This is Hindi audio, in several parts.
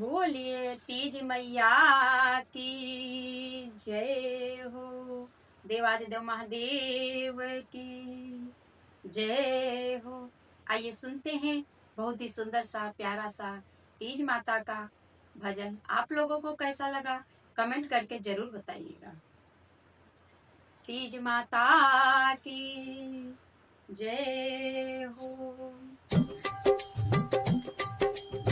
बोलिए तीज मैया की जय हो। देवादिदेव महादेव की जय हो। आइए सुनते हैं बहुत ही सुंदर सा प्यारा सा तीज माता का भजन। आप लोगों को कैसा लगा कमेंट करके जरूर बताइएगा। तीज माता की जय हो।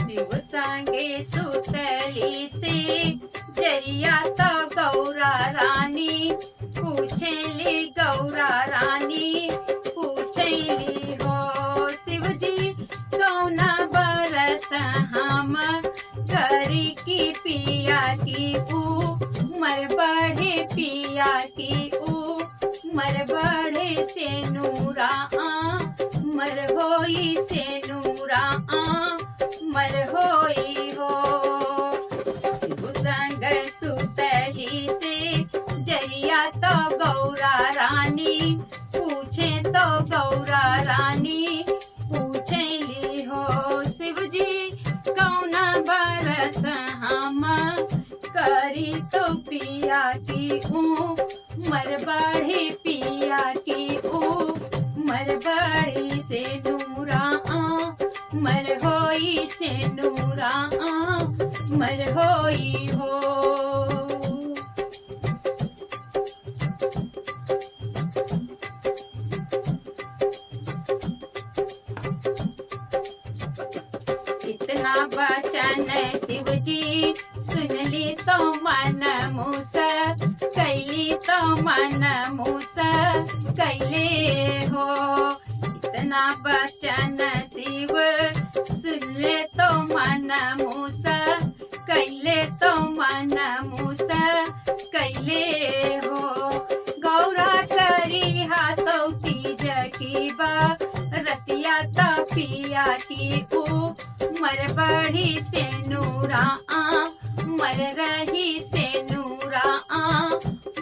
शिव संगे सुतली से जरिया तो गौरा रानी पूछेली गौरा रानी पूछेली हो शिव जी कौना बरत हम करी की पिया की उमर बढ़े पिया की उमर बढ़े से नूरा मर होई से नूरा मर होई हो। शिव संग सुतली से जरिया तो गौरा रानी पूछे तो गौरा रानी पूछेली हो शिव जी कौना बरत हम करी तो पिया की उमर बढ़ी पिया की उमर बढ़ी से नूरा मर होई से नूरा मर होई हो। इतना वचन शिव जी सुनली तो मन मूस कैली तो मन मूस कैले हो। इतना वचन शिव सुनले तो मन मूस कैले तो मन मूस कैले हो। गौरा करी हाथों तीज की रतिया तो पिया की मर बढ़ी से नूरा मर रही से नूरा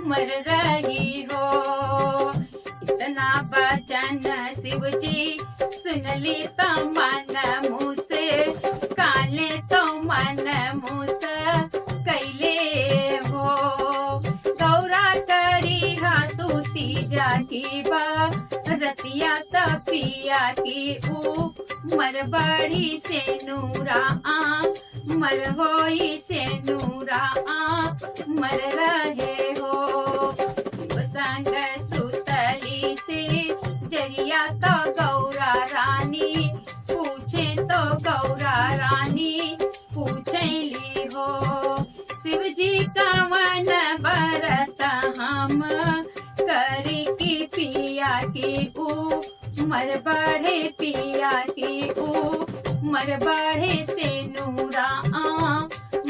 मर रही हो। इतना वचन शिव जी सुनली तो मन मूस काले तो मन मूस कैले हो। गौरा करी हाथू तीजा की रतिया तो पिया की मर बढ़ी से नूरा मर होई से नूरा मर रहे हो। शिव संग सुतली से जरिया तो गौरा रानी पूछे तो गौरा रानी पूछेली हो शिव जी कवन बरत हम करी की पिया की मर बढ़े पिया की मर बढ़े से नूरा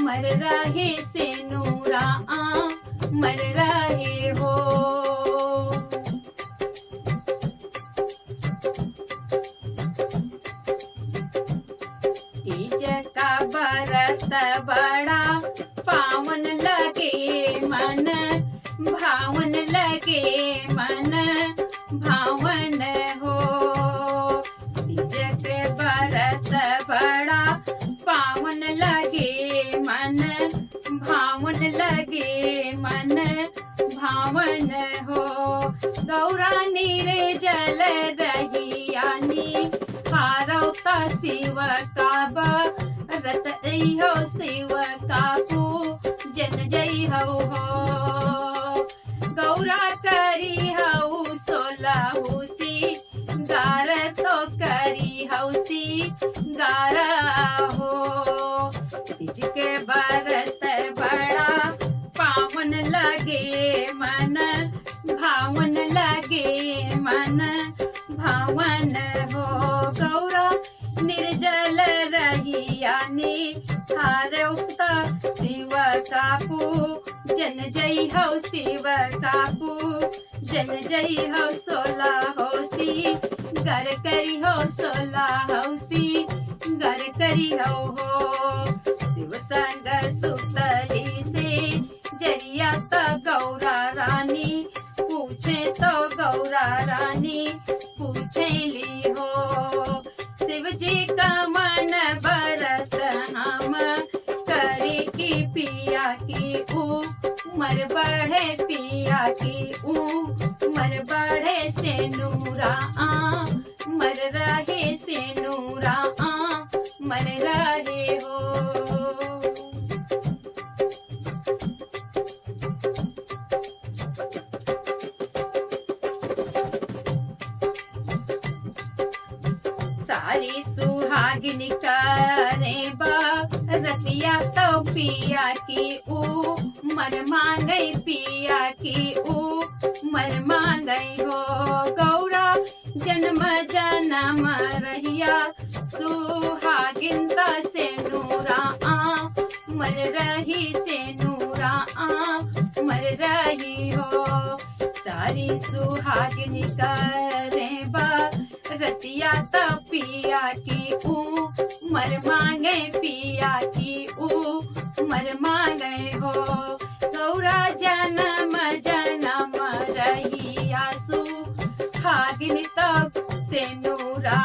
मर रहे से नूरा मर रहे हो। तीज का व्रत बड़ा पावन लगे मन भावन लगे मन भावन हो। तीज के व्रत बड़ा पावन लगे मन भावन लगे मन भावन हो। गौरा नीरे जल रही यानी हारौता शिव का रत हो शिव का पूजन जय हो। गौरा करी हऊ सोला हुसी गार तो करी हौसी गारा हो। तीज के व्रत बड़ा पावन लगे मन भावन लगे मन भावन हो। गौरा निर्जल रही यानी हारौता शिव का पूजन जय हो शिव का पूजन जय हो। सोला होसी गर करी हो सोला होसी गर करी हो। शिव संग सुतली से जरिया तो गौरा रानी पूछे तो गौरा रानी पूछेली हो। शिव जी का मन बरत हम मर रहे हो। सारी सुहागिन करे रतिया तो पिया की ऊ मर मांगे पिया की ऊ मर मांगे हो। गौरा जन्म जन्म रहिया सुहागिन से नूरा मर रही से नूरा मर रही हो। सारी सुहागिन करे रतिया तो पिया की ऊ मर मांगे पिया की ऊ मर मांगे हो। गौरा जन्म जन्म रहिया सुहागिन तब से नूरा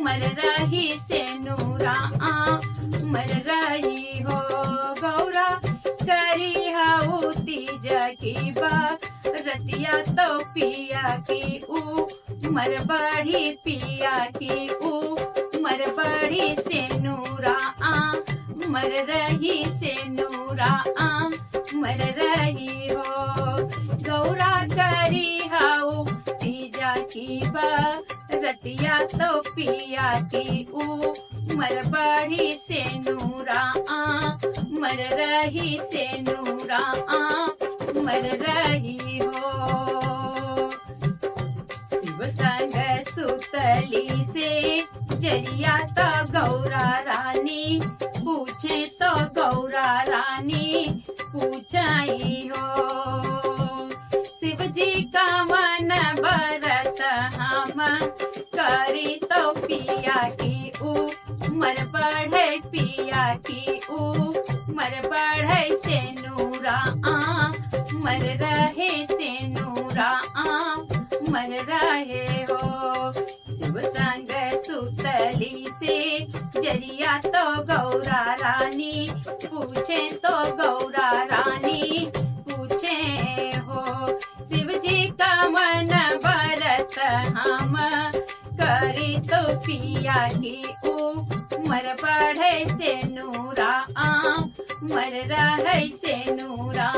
मर रही से नूरा मर रही हो। गौरा करी हाउ तीज की बात रतिया तो पिया की ऊ मर बढ़ी पिया की ऊ मर बढ़ी से नूरा मर रही से नूरा मर रही हो। गौरा करी हाउ तीजा की रतिया तो पिया की ऊ मर बढ़ी से नूरा मर रही से नूरा मर रही हो। शिव संग सुतली से जरिया तो गौरा रानी पूछे तो गौरा रानी पूछाई हो। शिव जी का मन भरत हम करी तो पिया की ऊ मर बढ़े पिया की ऊ मर बढ़े से नूरा मर रहे से नूरा मर रहे हो। शिव संग सुतली से जरिया तो गौरा रानी पूछे तो गौरा रानी पूछे हो। शिव जी का मन भरत हम करी तो पिया की ऊ मर बढ़े से नूरा मर रहे से नूरा